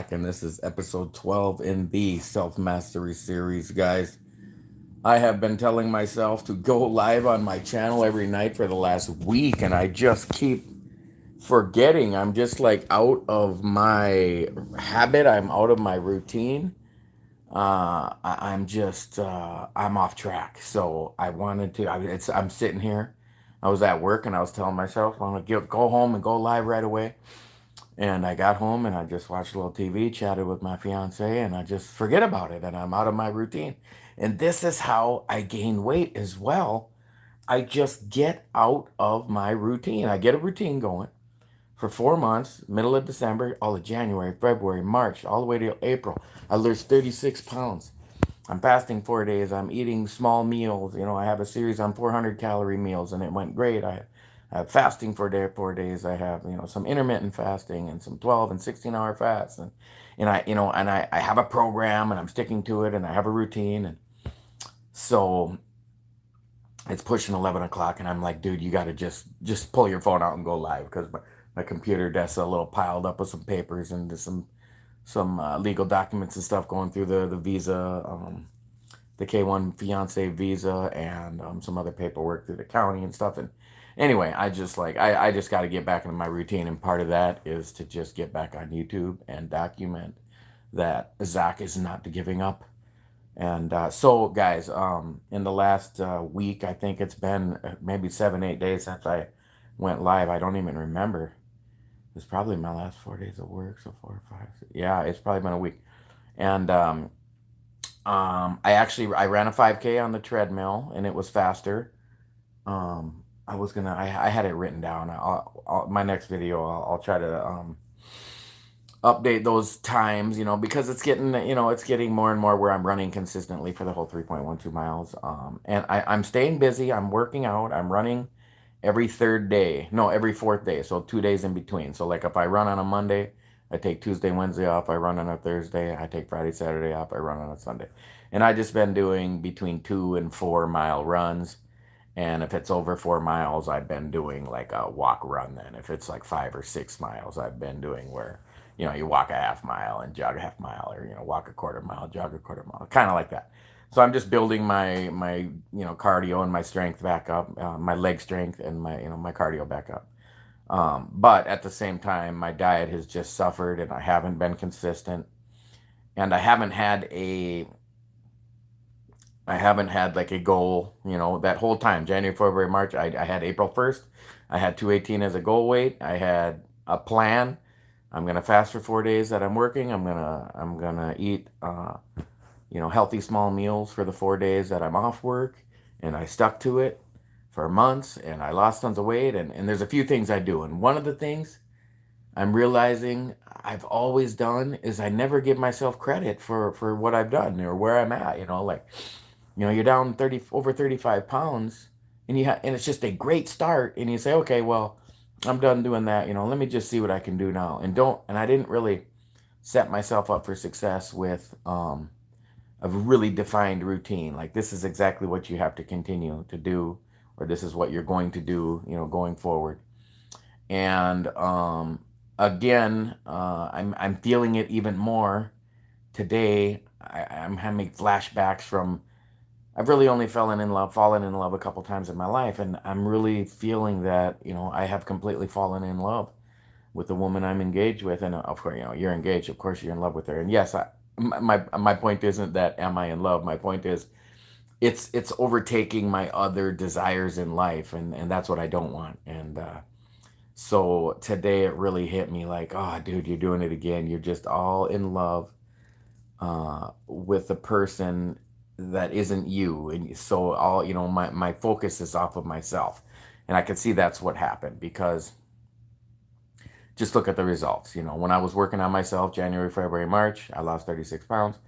back, and this is episode 12 in the Self Mastery series, guys. I have been telling myself to go live on my channel every night for the last week, and I just keep forgetting. I'm just like out of my habit, I'm out of my routine. I'm off track. So I wanted to, I'm sitting here. I was at work and I was telling myself, I'm going to go home and go live right away. And I got home and I just watched a little TV, chatted with my fiance, and I just forget about it and I'm out of my routine. And this is how I gain weight as well. I just get out of my routine. I get a routine going for 4 months, middle of December, all of January, February, March, all the way to April. I lost 36 pounds. I'm fasting 4 days. I'm eating small meals. I have a series on 400-calorie meals, and it went great. I have fasting for 4 days. I have some intermittent fasting and some 12 and 16-hour fasts, and I have a program, and I'm sticking to it, and I have a routine, and so it's pushing 11 o'clock, and I'm like, dude, you got to just pull your phone out and go live because my computer desk's a little piled up with some papers and some legal documents and stuff going through the visa, the K1 fiance visa, and some other paperwork through the county and stuff. And anyway, I just got to get back into my routine, and part of that is to just get back on YouTube and document that Zach is not giving up. And so, guys, in the last week, I think it's been maybe 7, 8 days since I went live. I don't even remember. It's probably my last 4 days of work, so 4 or 5. Yeah, it's probably been a week. And I ran a 5K on the treadmill, and it was faster. I had it written down. My next video, I'll try to update those times, because it's getting more and more where I'm running consistently for the whole 3.12 miles. And I'm staying busy. I'm working out. I'm running every third day. No, every fourth day. So 2 days in between. So like if I run on a Monday, I take Tuesday, Wednesday off. I run on a Thursday. I take Friday, Saturday off. I run on a Sunday. And I just been doing between 2 and 4 mile runs. And if it's over 4 miles, I've been doing like a walk run then. If it's like 5 or 6 miles, I've been doing where, you walk a half mile and jog a half mile, or, walk a quarter mile, jog a quarter mile, kind of like that. So I'm just building my cardio and my strength back up, my leg strength and my cardio back up. But at the same time, my diet has just suffered, and I haven't been consistent, and I haven't had like a goal, that whole time, January, February, March. I had April 1st. I had 218 as a goal weight. I had a plan. I'm gonna fast for 4 days that I'm working. I'm gonna eat healthy small meals for the 4 days that I'm off work, and I stuck to it for months, and I lost tons of weight. And there's a few things I do, and one of the things I'm realizing I've always done is I never give myself credit for what I've done or where I'm at. You're down 30 over 35 pounds, and it's just a great start, and you say, okay, well, I'm done doing that. Let me just see what I can do now. And I didn't really set myself up for success with a really defined routine. Like, this is exactly what you have to continue to do, or this is what you're going to do, going forward. And again, I'm feeling it even more today. I'm having flashbacks from, I've really only fallen in love a couple times in my life, and I'm really feeling that I have completely fallen in love with the woman I'm engaged with. And of course, you're engaged, of course you're in love with her. And yes, my point isn't that am I in love. My point is it's overtaking my other desires in life, and that's what I don't want. And so today it really hit me like, oh, dude, you're doing it again. You're just all in love with a person that isn't you. And so all, my focus is off of myself. And I can see that's what happened, because just look at the results. When I was working on myself, January, February, March, I lost 36 pounds.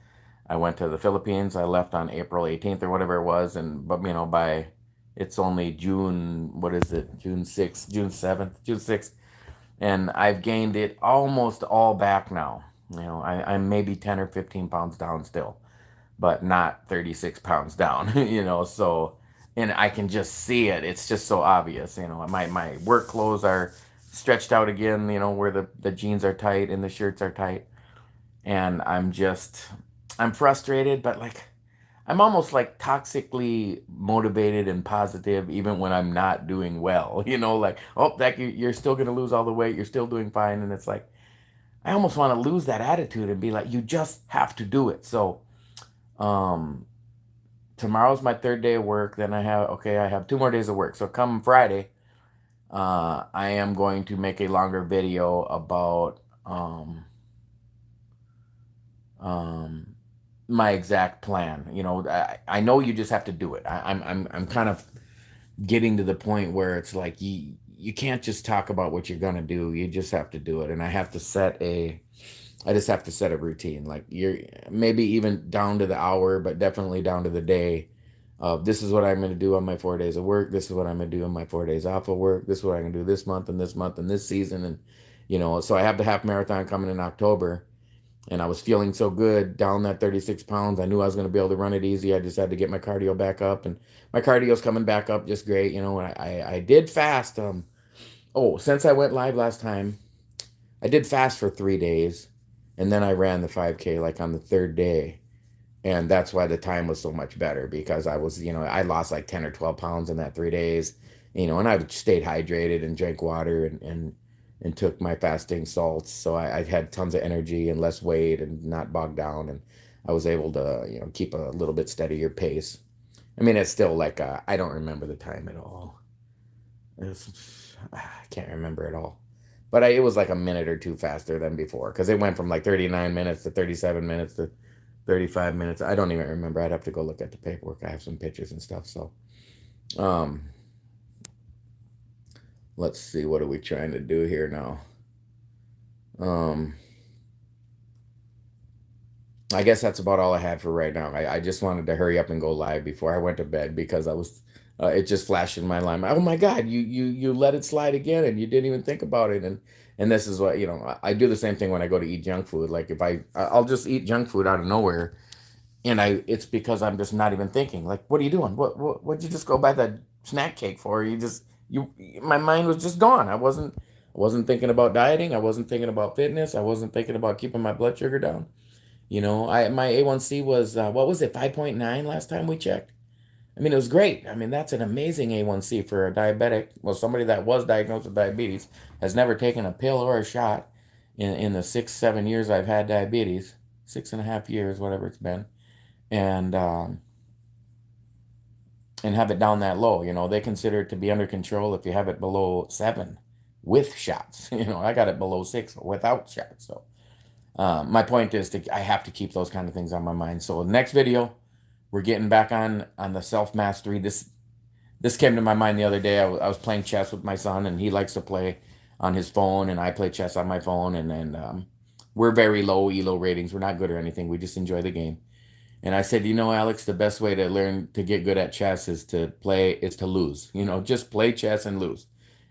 I went to the Philippines. I left on April 18th or whatever it was. But by, it's only June, what is it? June 6th, June 7th, June 6th. And I've gained it almost all back now. I'm maybe 10 or 15 pounds down still, but not 36 pounds down, so, and I can just see it. It's just so obvious. My work clothes are stretched out again, where the jeans are tight and the shirts are tight. and I'm frustrated, but like I'm almost like toxically motivated and positive even when I'm not doing well. Like, oh, that you're still gonna lose all the weight, you're still doing fine, and it's like I almost want to lose that attitude and be like, you just have to do it. So, um, tomorrow's my third day of work. Then I have 2 more days of work. So come Friday, I am going to make a longer video about um, my exact plan. I know you just have to do it. I'm kind of getting to the point where it's like you can't just talk about what you're gonna do. You just have to do it. And I just have to set a routine. Like you're maybe even down to the hour, but definitely down to the day. This is what I'm going to do on my 4 days of work. This is what I'm going to do on my 4 days off of work. This is what I'm going to do this month and this month and this season. And, so I have the half marathon coming in October, and I was feeling so good down that 36 pounds. I knew I was going to be able to run it easy. I just had to get my cardio back up, and my cardio's coming back up just great. And I did fast. Since I went live last time, I did fast for 3 days, and then I ran the 5K like on the third day. And that's why the time was so much better, because I lost like 10 or 12 pounds in that 3 days, and I stayed hydrated and drank water and took my fasting salts. So I had tons of energy and less weight and not bogged down. And I was able to, keep a little bit steadier pace. I mean, it's still like, I don't remember the time at all. I can't remember at all. But it was like a minute or two faster than before, because it went from like 39 minutes to 37 minutes to 35 minutes. I don't even remember. I'd have to go look at the paperwork. I have some pictures and stuff. So, um, let's see. What are we trying to do here now? Um, I guess that's about all I had for right now. I just wanted to hurry up and go live before I went to bed, because it just flashed in my mind. Oh my God, you let it slide again, and you didn't even think about it. And this is what, I do the same thing when I go to eat junk food. Like if I'll just eat junk food out of nowhere, and it's because I'm just not even thinking. Like, what are you doing? What'd you just go buy that snack cake for? My mind was just gone. I wasn't thinking about dieting. I wasn't thinking about fitness. I wasn't thinking about keeping my blood sugar down. My A1C was, what was it, 5.9 last time we checked? I mean, it was great. I mean, that's an amazing A1C for a diabetic. Well, somebody that was diagnosed with diabetes, has never taken a pill or a shot in the 6, 7 years I've had diabetes, 6.5 years, whatever it's been, and have it down that low. They consider it to be under control if you have it below 7 with shots. I got it below 6 without shots. So my point is, I have to keep those kind of things on my mind. So next video, we're getting back on the self mastery. This came to my mind the other day. I was playing chess with my son, and he likes to play on his phone, and I play chess on my phone, and we're very low ELO ratings. We're not good or anything. We just enjoy the game. And I said, Alex, the best way to learn to get good at chess is to lose. Just play chess and lose,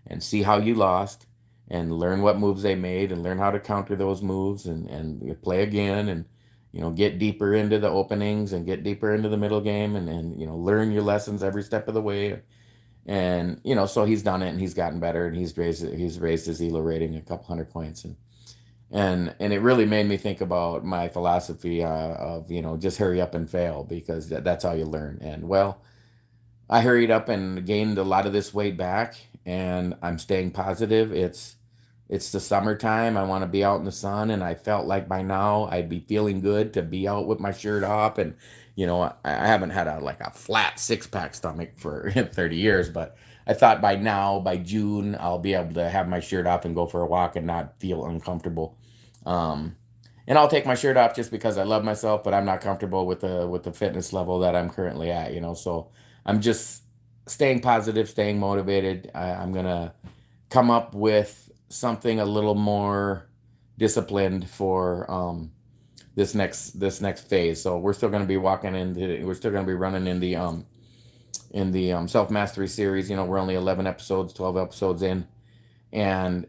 and see how you lost, and learn what moves they made, and learn how to counter those moves, and you play again, and get deeper into the openings, and get deeper into the middle game, and learn your lessons every step of the way. And so he's done it, and he's gotten better, and he's raised his ELO rating a couple hundred points. And it really made me think about my philosophy, of just hurry up and fail, because that's how you learn. And well, I hurried up and gained a lot of this weight back, and I'm staying positive. It's the summertime. I want to be out in the sun, and I felt like by now I'd be feeling good to be out with my shirt off. And I haven't had a flat six-pack stomach for 30 years, but I thought by now, by June, I'll be able to have my shirt off and go for a walk and not feel uncomfortable. Um, and I'll take my shirt off just because I love myself, but I'm not comfortable with the fitness level that I'm currently at. So I'm just staying positive, staying motivated. I'm gonna come up with something a little more disciplined for this next phase. So we're still gonna be running in the self mastery series. We're only 11 episodes, 12 episodes in, and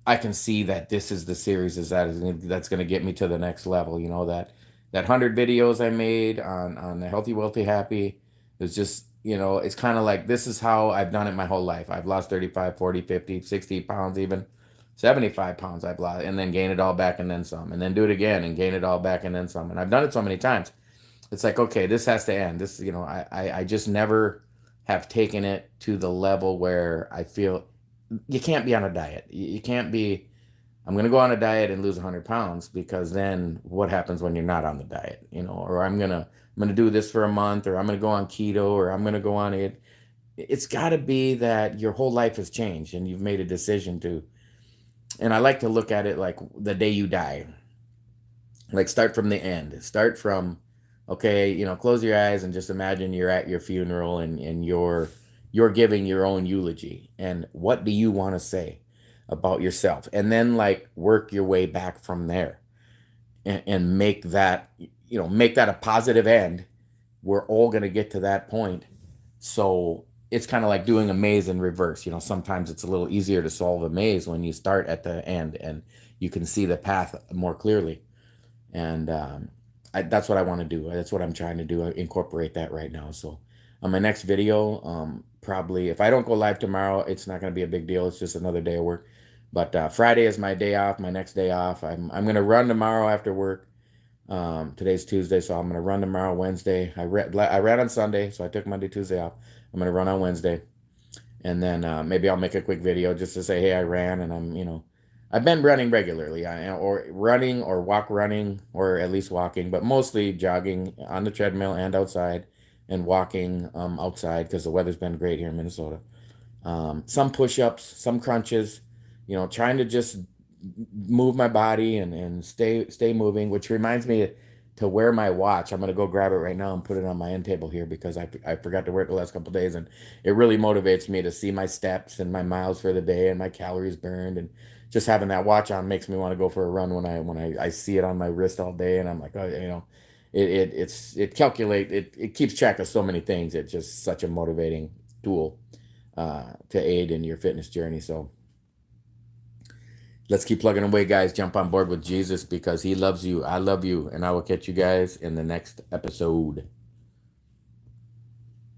I can see that this is the series that's going to get me to the next level. That 100 videos I made on the Healthy, Wealthy, Happy is just, it's kind of like, this is how I've done it my whole life. I've lost 35, 40, 50, 60 pounds even. 75 pounds I've lost, and then gain it all back and then some, and then do it again and gain it all back and then some. And I've done it so many times. It's like, okay, this has to end. This, I just never have taken it to the level where I feel you can't be on a diet. You can't be, I'm going to go on a diet and lose 100 pounds, because then what happens when you're not on the diet, or I'm going to do this for a month, or I'm going to go on keto, or I'm going to go on it. It's got to be that your whole life has changed and you've made a decision to. And I like to look at it like the day you die. Like, start from the end. Start from, okay, close your eyes and just imagine you're at your funeral, and you're giving your own eulogy. And what do you want to say about yourself? And then, like, work your way back from there, and make that a positive end. We're all going to get to that point. So it's kind of like doing a maze in reverse. Sometimes it's a little easier to solve a maze when you start at the end and you can see the path more clearly. And that's what I want to do. That's what I'm trying to do. I incorporate that right now. So on my next video, probably if I don't go live tomorrow, it's not going to be a big deal. It's just another day of work. But Friday is my day off, my next day off. I'm going to run tomorrow after work. Today's Tuesday, so I'm going to run tomorrow, Wednesday. I ran on Sunday, so I took Monday, Tuesday off. I'm going to run on Wednesday. And then maybe I'll make a quick video just to say, hey, I ran, and I've been running regularly, or running or walk running, or at least walking, but mostly jogging on the treadmill and outside, and walking outside because the weather's been great here in Minnesota. Some push-ups, some crunches, trying to just move my body and stay moving, which reminds me to wear my watch. I'm going to go grab it right now and put it on my end table here, because I forgot to wear it the last couple of days, and it really motivates me to see my steps and my miles for the day and my calories burned. And just having that watch on makes me want to go for a run when I see it on my wrist all day, and I'm like, oh, it keeps track of so many things. It's just such a motivating tool to aid in your fitness journey. So let's keep plugging away, guys. Jump on board with Jesus, because he loves you. I love you. And I will catch you guys in the next episode.